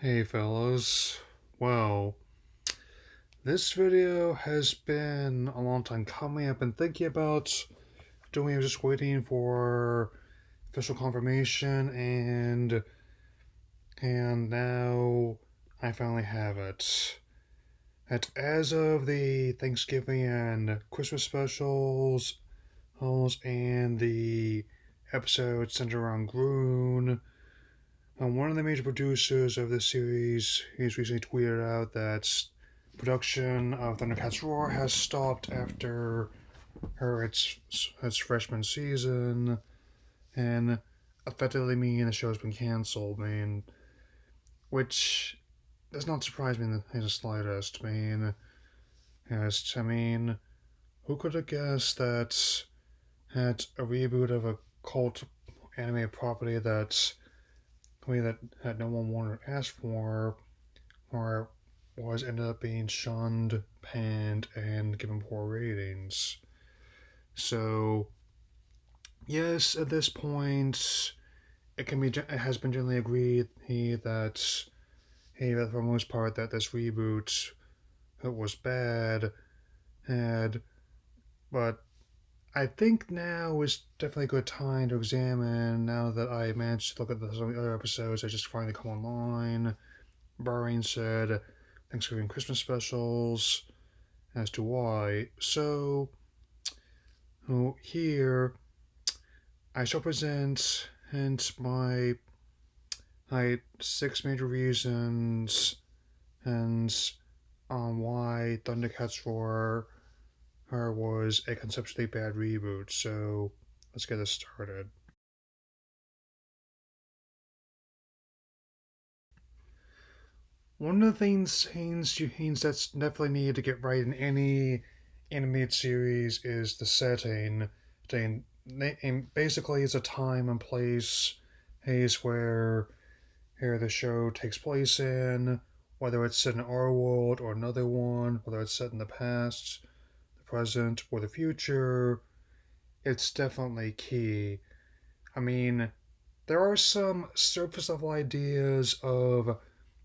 Hey fellas. Well, this video has been a long time coming. I've been thinking about doing it, just waiting for official confirmation, and now I finally have it. As of the Thanksgiving and Christmas specials, and the episode centered around Groon, one of the major producers of this series, he's recently tweeted out that production of Thundercats Roar has stopped after its freshman season, and effectively meaning the show's been canceled. Which does not surprise me in the slightest. Who could have guessed that at a reboot of a cult anime property that had no one wanted to ask for, or was ended up being shunned, panned, and given poor ratings. So, yes, at this point, it has been generally agreed that for the most part that this reboot was bad, and but I think now is definitely a good time to examine. Now that I managed to look at some of the other episodes that just finally come online, barring said Thanksgiving Christmas specials, as to why. So, here I shall present hence my six major reasons and on why Thundercats Roar was a conceptually bad reboot. So let's get this started. One of the things that's definitely needed to get right in any animated series is the setting. And basically, it's a time and place where the show takes place in, whether it's set in our world or another one, whether it's set in the past, the present, or the future. It's definitely key. I mean, there are some surface level ideas of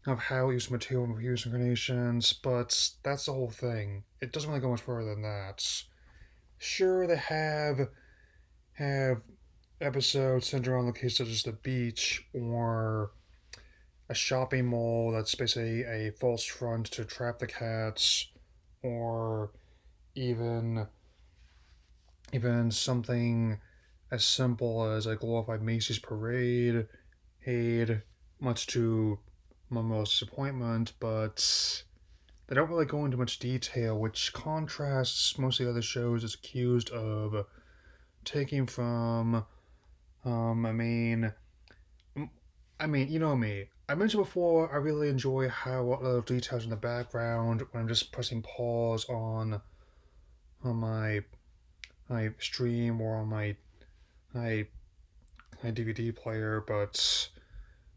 how use material and use incarnations, but that's the whole thing. It doesn't really go much further than that. Sure, they have episodes centered around locations such as the beach or a shopping mall that's basically a false front to trap the cats, or even even something as simple as a glorified Macy's parade, aid, much to Momo's disappointment, but they don't really go into much detail, which contrasts most of the other shows it's accused of taking from. Um, I mean, you know me. I mentioned before I really enjoy how what little details in the background when I'm just pressing pause on my stream or on my my DVD player, but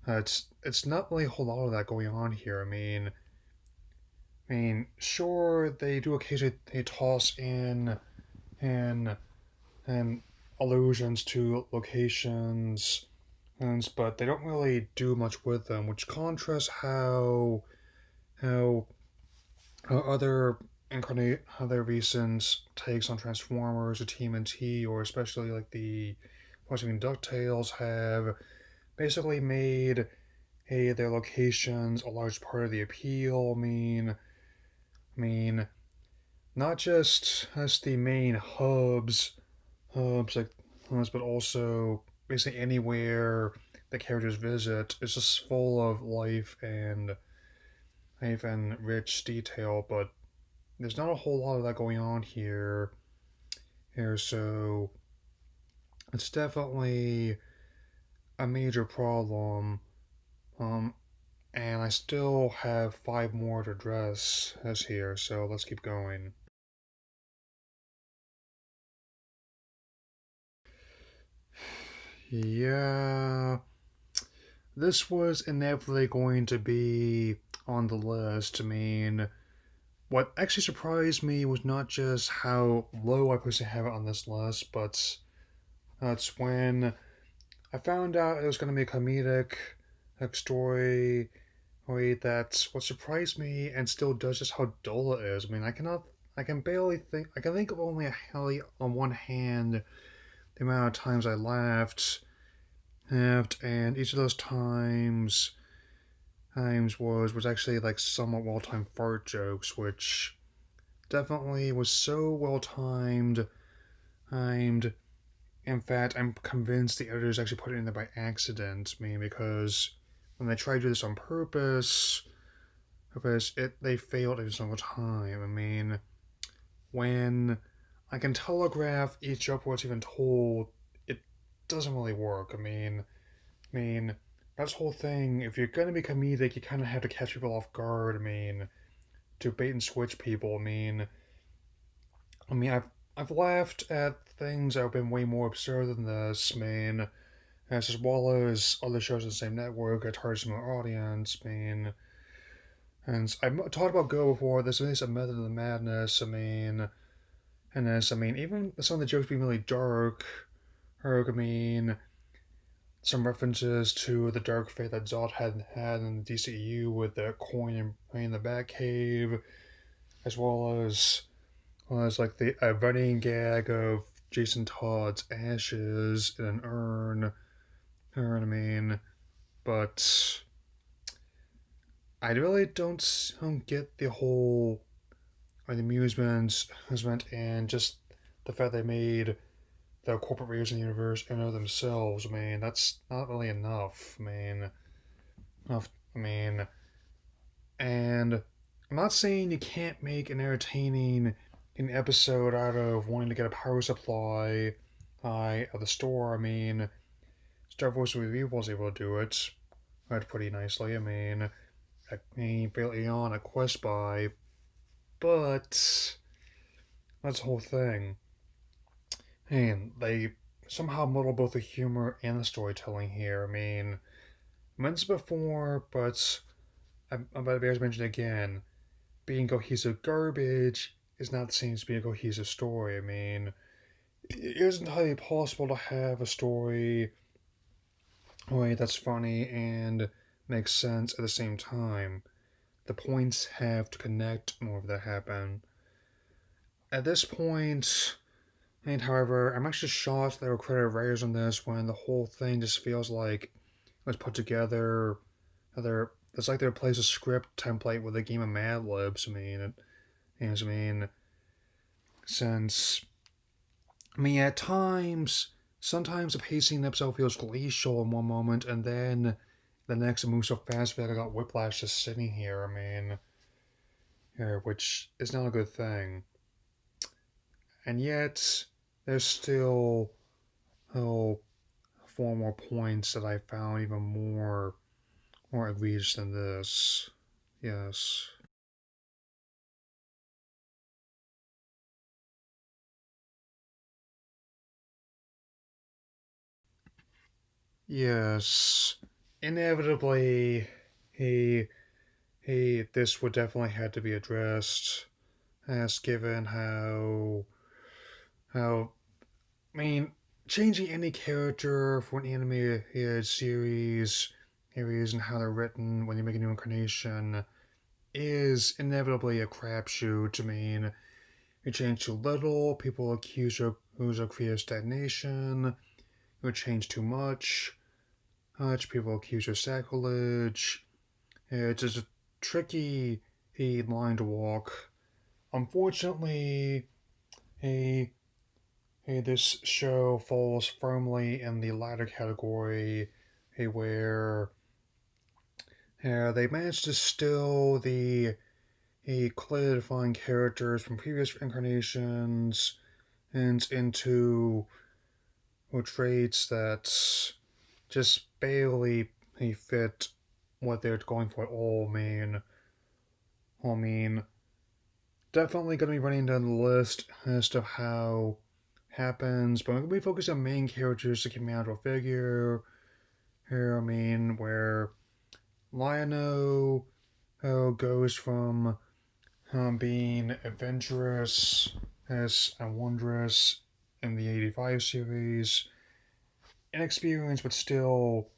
it's not really a whole lot of that going on here. Sure they do occasionally they toss in and and allusions to locations, but they don't really do much with them, which contrasts how how other recent takes on Transformers or TMNT, or especially like the Watching DuckTales have basically made their locations a large part of the appeal. I mean, not just as the main hubs like hubs, but also basically anywhere the characters visit is just full of life and even rich detail. But there's not a whole lot of that going on here, so it's definitely a major problem. Um, and I still have five more to address as here, so let's keep going. Yeah, this was inevitably going to be on the list. What actually surprised me was not just how low I personally have it on this list, but that's when I found out it was going to be a comedic story, Wait, that's what surprised me and still does just how dull it is. I mean, I can barely think, I can think of only a hell on one hand the amount of times I laughed, and each of those times was actually like somewhat well timed fart jokes, which definitely was so well timed. In fact, I'm convinced the editors actually put it in there by accident. I mean, because when they tried to do this on purpose, they failed every single time. I mean, when I can telegraph each joke before it's even told, it doesn't really work. I mean, that's the whole thing. If you're gonna be comedic, you kind of have to catch people off guard. I mean, to bait and switch people. I've laughed at things that have been way more absurd than this. I mean, as well as other shows on the same network that target similar audience. And I've talked about Go before. This is a method of the madness. Even some of the jokes being really dark. I mean, some references to the dark fate that Zod had in the DCEU with the coin in the Batcave, as well as like the running gag of Jason Todd's ashes in an urn. But I really don't get the whole amusement and just the fact they made the corporate readers in the universe in of themselves. I mean, that's not really enough. Enough. I mean, and I'm not saying you can't make an episode out of wanting to get a power supply at the store. I mean, Star Wars with Evil was able to do it. Right, pretty nicely. Barely on a quest buy, but that's the whole thing. And they somehow muddle both the humor and the storytelling here. I mentioned before, but I'm about to mention again. Being cohesive garbage is not the same as being a cohesive story. It isn't entirely possible to have a story that's funny and makes sense at the same time. The points have to connect in order for that to happen. At this point, and however, I'm actually shocked there were credit writers on this when the whole thing just feels like it was put together. It's like they replaced a script template with a game of Mad Libs. I mean, since at times, sometimes the pacing in the episode feels glacial in one moment, and then the next it moves so fast, I feel like I got whiplash just sitting here. Which is not a good thing. And yet, there's still oh, four more points that I found even more egregious than this. Yes. Yes. Inevitably, he this would definitely have to be addressed, as given how I mean, changing any character for an animated series and how they're written when you make a new incarnation is inevitably a crapshoot. You change too little, people accuse you of creative stagnation. You change too much people accuse you of sacrilege. It's just a tricky line to walk. Unfortunately, a this show falls firmly in the latter category, where they managed to still the clearly defined characters from previous incarnations and into traits that just barely fit what they're going for at all. I mean, definitely going to be running down the list as to how happens, but I'm going to be focused on main characters to keep me out of a figure here. Where Lion-O goes from being adventurous as and wondrous in the 85 series, inexperienced but still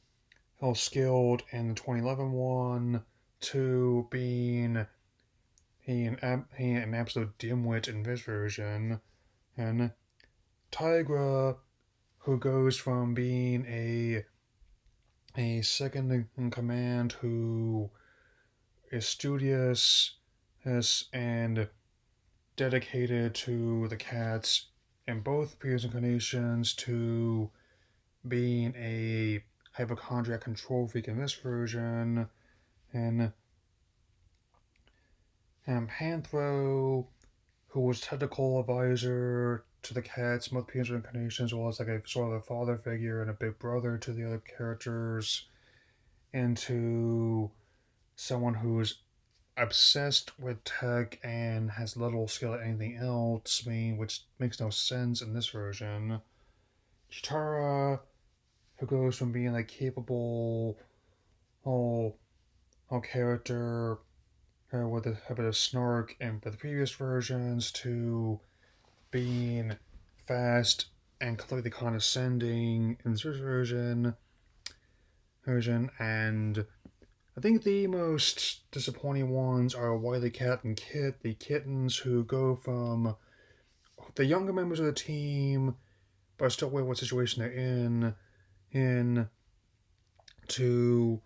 skilled in the 2011 one, to being an absolute dimwit in this version, and Tigra, who goes from being a second in command who is studious and dedicated to the cats in both previous incarnations to being a hypochondriac control freak in this version, and Panthro, who was technical advisor to the cats, both previous incarnations, as well as like a sort of a father figure and a big brother to the other characters, into someone who's obsessed with tech and has little skill at anything else, which makes no sense in this version. Chitara, who goes from being like capable, whole, whole character, with a bit of snark and with the previous versions, to being fast and completely condescending in this version, and I think the most disappointing ones are Wily Cat and Kit, the kittens who go from the younger members of the team, but still aware what situation they're in to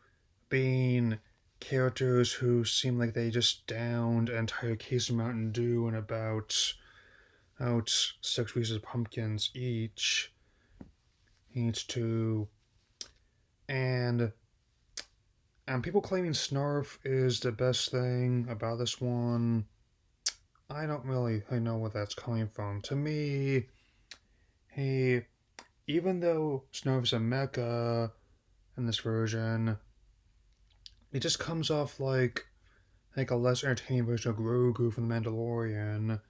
being characters who seem like they just downed an entire case of Mountain Dew and about out 6 pieces of pumpkins each to and people claiming Snarf is the best thing about this one. I don't really know where that's coming from. To me, he, even though Snarf's a mecha in this version, it just comes off like a less entertaining version of Grogu from The Mandalorian,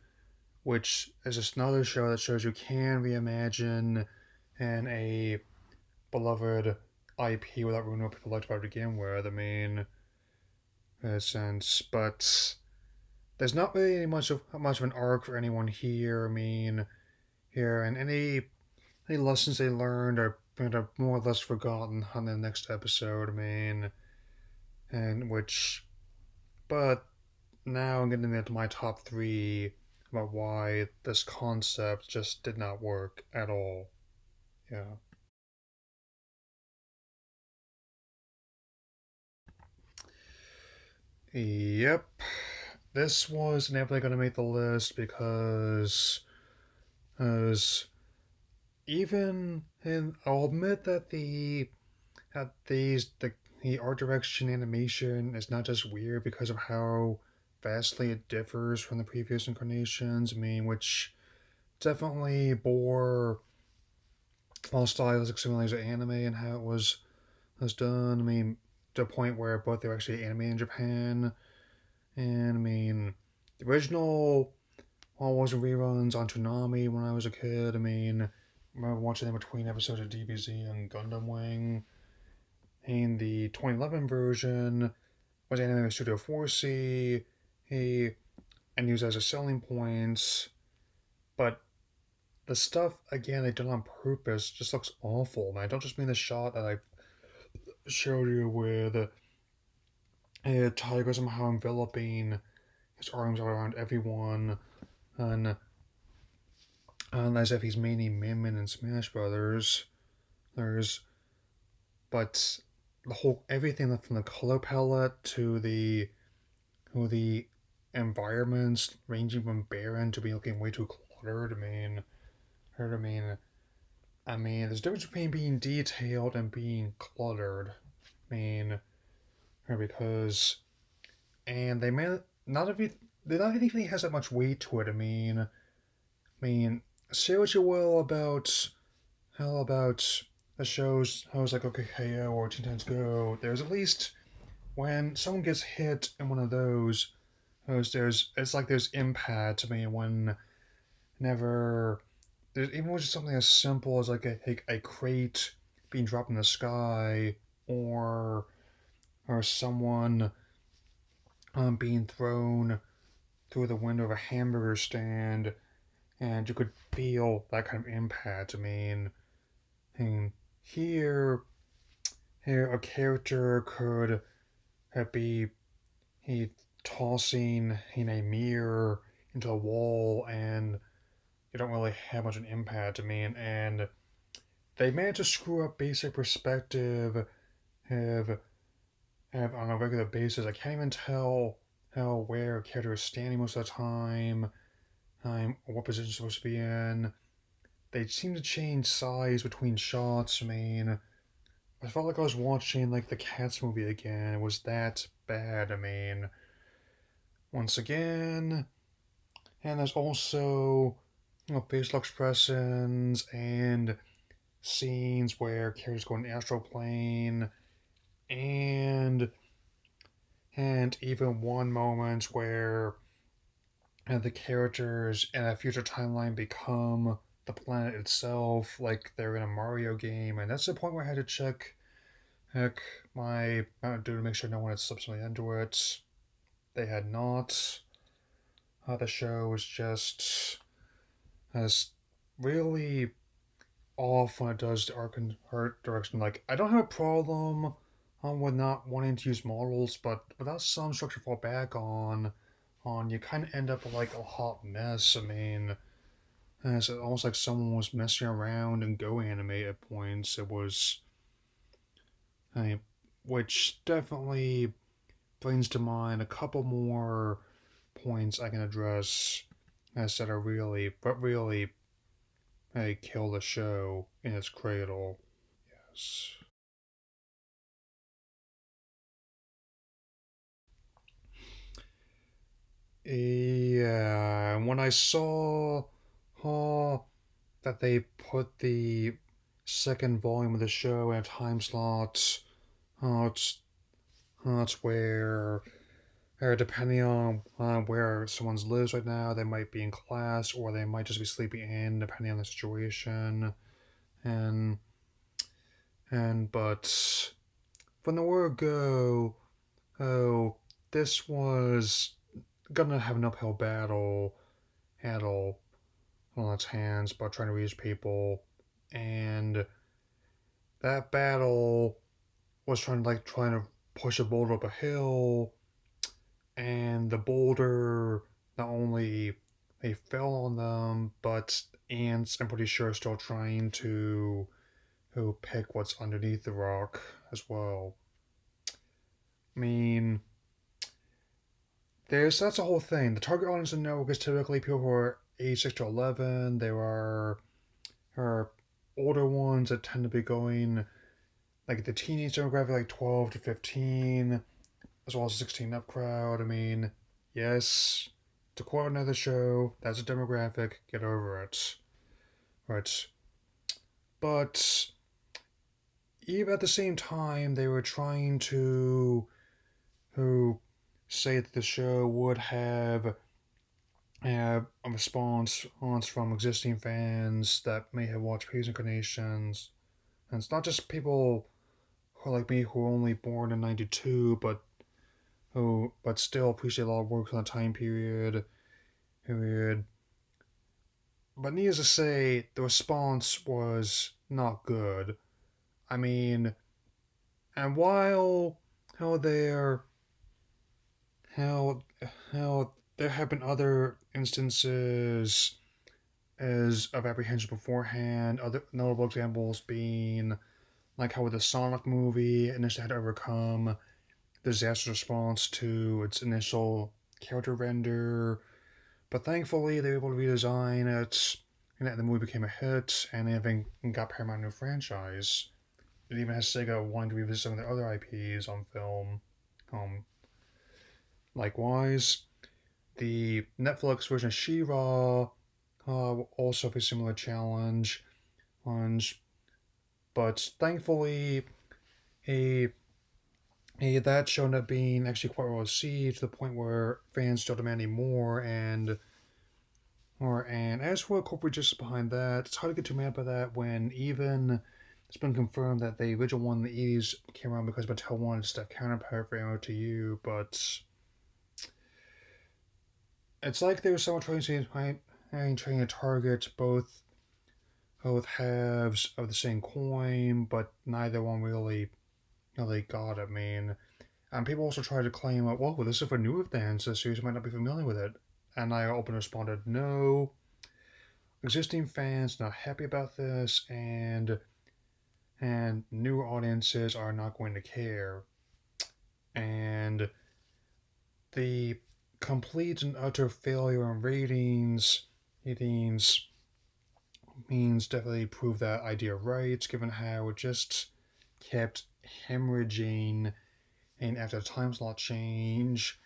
which is just another show that shows you can reimagine in a beloved IP without ruining what people liked about it to begin with. I mean, in a sense, but there's not really much of an arc for anyone here. I mean, here and any lessons they learned are kind of more or less forgotten on the next episode. I mean, and which, but now I'm getting into my top three about why this concept just did not work at all. Yeah. Yep. This was inevitably going to make the list because as even and I'll admit that the art direction animation is not just weird because of how vastly it differs from the previous incarnations. I mean, which definitely bore all stylistic similarities to anime and how it was done. I mean, to a point where both they were actually anime in Japan, and I mean, the original all wasn't reruns on Toonami when I was a kid. I mean, I remember watching them between episodes of DBZ and Gundam Wing. And the 2011 version was animated by Studio 4C, he, and used as a selling point. But the stuff, again, they done on purpose just looks awful. And I don't just mean the shot that I showed you with a tiger somehow enveloping his arms around everyone, and, and as if he's mainly Min in Smash Brothers. There's, but the whole everything from the color palette to the environments ranging from barren to be looking way too cluttered. I mean, there's a difference between being detailed and being cluttered. I mean, because and they may not every not everything has that much weight to it. I mean, say what you will about how about the shows, how it's like okay, KO or Teen Titans Go. There's at least when someone gets hit in one of those, there's impact. I mean, whenever there's even with something as simple as like a crate being dropped in the sky, or someone being thrown through the window of a hamburger stand, and you could feel that kind of impact. And here a character could be he tossing in a mirror into a wall, and you don't really have much of an impact. I mean, and they managed to screw up basic perspective have have on a regular basis. I can't even tell how where a character is standing most of the time, or what position it's supposed to be in. They seem to change size between shots. I mean, I felt like I was watching like the Cats movie again. It was that bad. I mean, once again, and there's also facial expressions and scenes where characters go in the astral plane, and even one moment where the characters in a future timeline become the planet itself, like they're in a Mario game, and that's the point where I had to check my Mountain Dew to make sure no one had slipped something into it. They had not. The show was just as really off when it does the art direction. Like, I don't have a problem with not wanting to use models, but without some structure to fall back on you kind of end up with like a hot mess. I mean, it's almost like someone was messing around and go animate at points. It was, I mean, which definitely brings to mind a couple more points I can address as that are really, kill the show in its cradle. Yes. Yeah, when I saw that they put the second volume of the show in a time slot, it's, it's where depending on where someone's lives right now, they might be in class or they might just be sleeping in, depending on the situation. And but from the word go, oh, this was gonna have an uphill battle on its hands by trying to reach people, and that battle was trying to push a boulder up a hill, and the boulder not only they fell on them, but ants I'm pretty sure are still trying to who pick what's underneath the rock as well. I mean, that's the whole thing. The target audience of the network is typically people who are age 6 to 11. There are older ones that tend to be going like the teenage demographic, like 12 to 15, as well as 16 up crowd. I mean, yes, to quote another show, that's a demographic. Get over it. Right. But even at the same time, they were trying to who say that the show would have a response from existing fans that may have watched previous incarnations. And it's not just people who are like me who were only born in '92, but still appreciate a lot of work on the time period. But needless to say, the response was not good. I mean, and while how there how how there have been other instances as of apprehension beforehand. Other notable examples being like how with the Sonic movie initially had to overcome the disaster response to its initial character render, but thankfully they were able to redesign it, and the movie became a hit, and they even got Paramount a new franchise. It even has Sega wanting to revisit some of their other IPs on film. Um, Likewise, the Netflix version of She-Ra also faced a similar challenge, but thankfully, a that showed up being actually quite well received to the point where fans still demanding more, and as for the corporate justice behind that, it's hard to get too mad by that when even it's been confirmed that the original one in the 80s came around because Mattel wanted to counterpart for MOTU, but it's like they were someone trying to target both halves of the same coin, but neither one really got it. I mean, And people also try to claim, like, well, this is for newer fans, so you might not be familiar with it. And I openly responded, no, existing fans not happy about this, and newer audiences are not going to care. And the complete and utter failure in ratings means definitely prove that idea right, given how it just kept hemorrhaging, and after the time slot changed,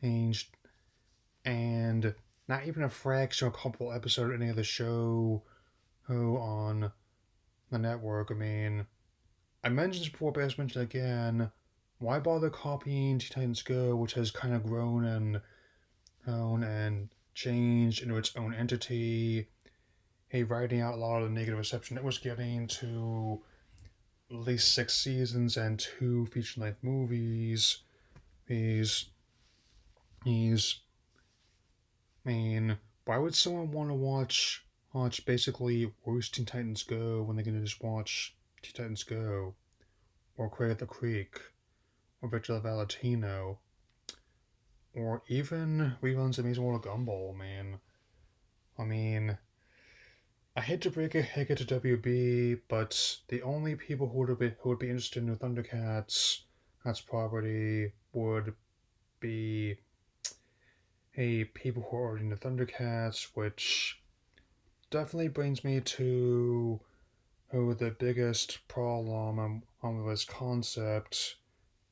and not even a fraction or a couple episodes of any of the show on the network. I mean, I mentioned this before, but I mentioned it again. Why bother copying Teen Titans Go, which has kind of grown and changed into its own entity? Hey, writing out a lot of the negative reception it was getting to at least 6 seasons and two feature-length movies. These, these, I mean, why would someone want to watch basically worst Teen Titans Go when they can just watch Teen Titans Go or Craig the Creek or Victor Valentino or even reruns of Amazing World of Gumball, man? I mean, I hate to break it to WB, but the only people who would be interested in the Thundercats, that's property, would be people who are already in the Thundercats, which definitely brings me to who the biggest problem on this concept.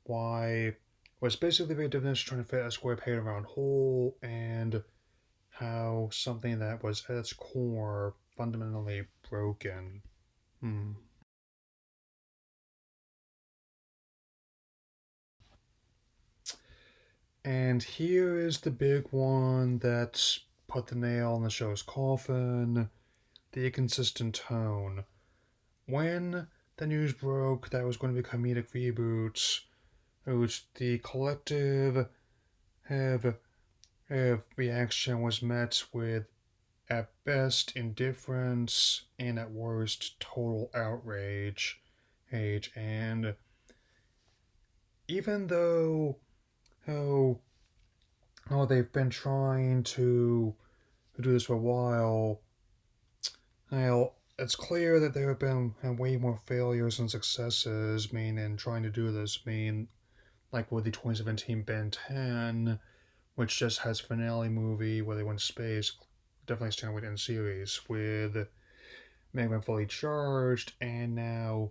Why was basically very definition trying to fit a square peg around hole, and how something that was at its core fundamentally broken. Hmm. And here is the big one that put the nail in the show's coffin: the inconsistent tone. When the news broke that it was going to be comedic reboots, which the collective have, reaction was met with, at best, indifference, and at worst, total outrage. And even though how they've been trying to do this for a while, now it's clear that there have been way more failures than successes. I mean, in trying to do this, I mean, like with the 2017 Ben 10, which just has a finale movie where they went to space, definitely a standalone in series, with Mega Man Fully Charged, and now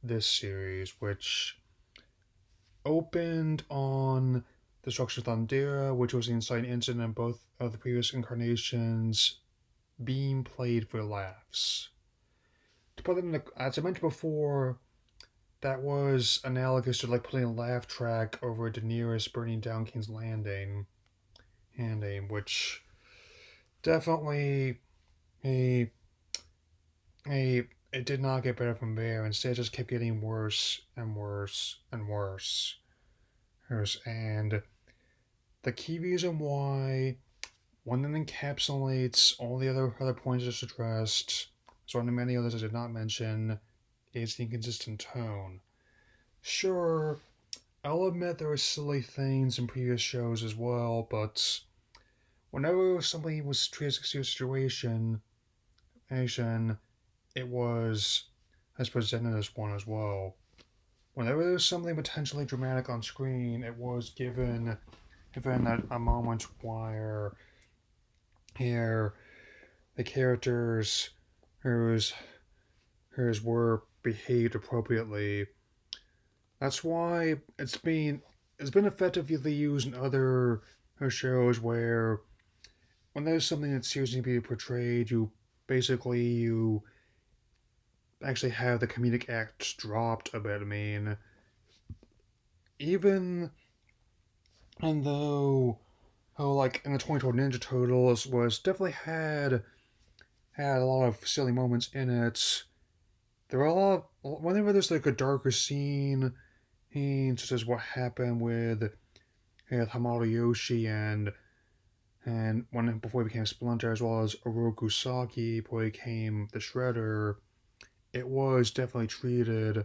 this series, which opened on the destruction of Thundera, which was the inciting incident in both of the previous incarnations being played for laughs. To put it in as I mentioned before, that was analogous to like putting a laugh track over Daenerys burning down King's Landing, which definitely a it did not get better from there. Instead, it just kept getting worse and worse and worse. And the key reason why one that encapsulates all the other points just addressed, so on the many others I did not mention, is the inconsistent tone. Sure, I'll admit there were silly things in previous shows as well, but whenever somebody was treated as a serious situation, it was as presented as one as well. Whenever there was something potentially dramatic on screen, it was given a moment where here the characters whose were behaved appropriately. That's why it's been effectively used in other shows where when there's something that's seriously being portrayed, you actually have the comedic acts dropped a bit. I mean, even and though like in the 2012 Ninja Turtles was definitely had a lot of silly moments in it. There were a lot whenever there's like a darker scene, such as what happened with Hamato Yoshi and when before he became Splinter, as well as Oroku Saki before he became the Shredder, it was definitely treated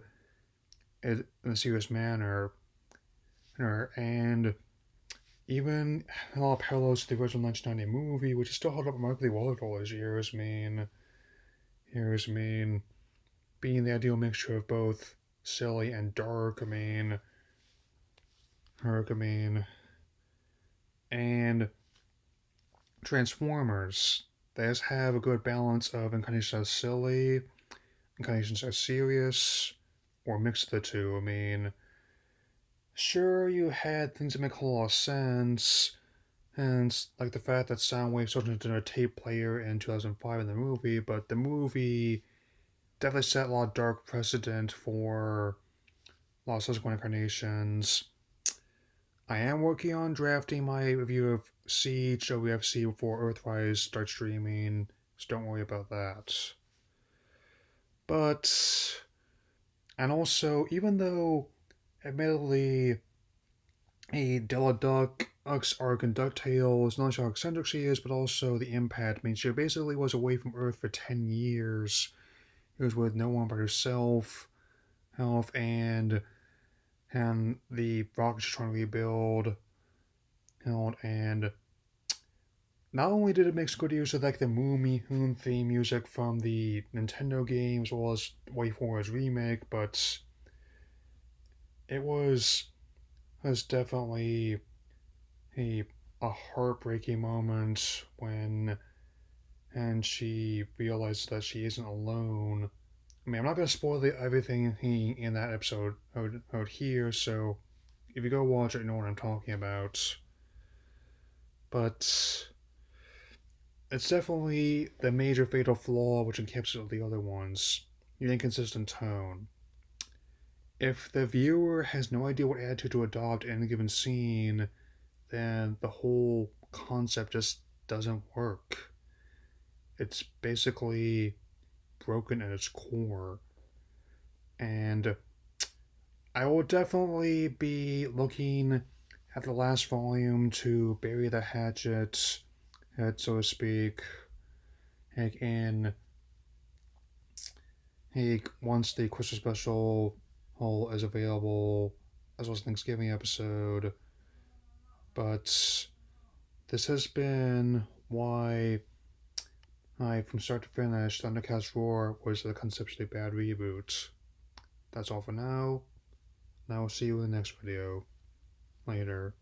in a serious manner. And even a lot of parallels to the original 1990 movie, which has still held up remarkably well after all those years. Being the ideal mixture of both silly and dark. I mean, and Transformers. They just have a good balance of incarnations as silly, incarnations as serious, or a mix of the two. Sure, you had things that make a lot of sense, and like the fact that Soundwave turned into a tape player in 2005 in the movie, but the movie definitely set a lot of dark precedent for a lot of subsequent incarnations. I am working on drafting my review of Siege WFC before Earthrise starts streaming, so don't worry about that. But, and also, even though, admittedly, a Della Duck's arc in DuckTales, not just how eccentric she is, but also the impact. She basically was away from Earth for 10 years. It was with no one but herself, health, and the rocket she's trying to rebuild, and not only did it make good use of like the Moomy Hoon theme music from the Nintendo games, as well as WayForward's remake, but it was definitely a a heartbreaking moment when and she realizes that she isn't alone. I'm not gonna spoil everything in that episode out here, so if you go watch it, you know what I'm talking about. But it's definitely the major fatal flaw which encapsulates the other ones. Your inconsistent tone. If the viewer has no idea what attitude to adopt in a given scene, then the whole concept just doesn't work. It's basically broken at its core. And I will definitely be looking at the last volume to bury the hatchet, so to speak, in once the Christmas special is available, as well as Thanksgiving episode. But this has been why from start to finish, Thundercats Roar was a conceptually bad reboot. That's all for now. Now, see you in the next video. Later.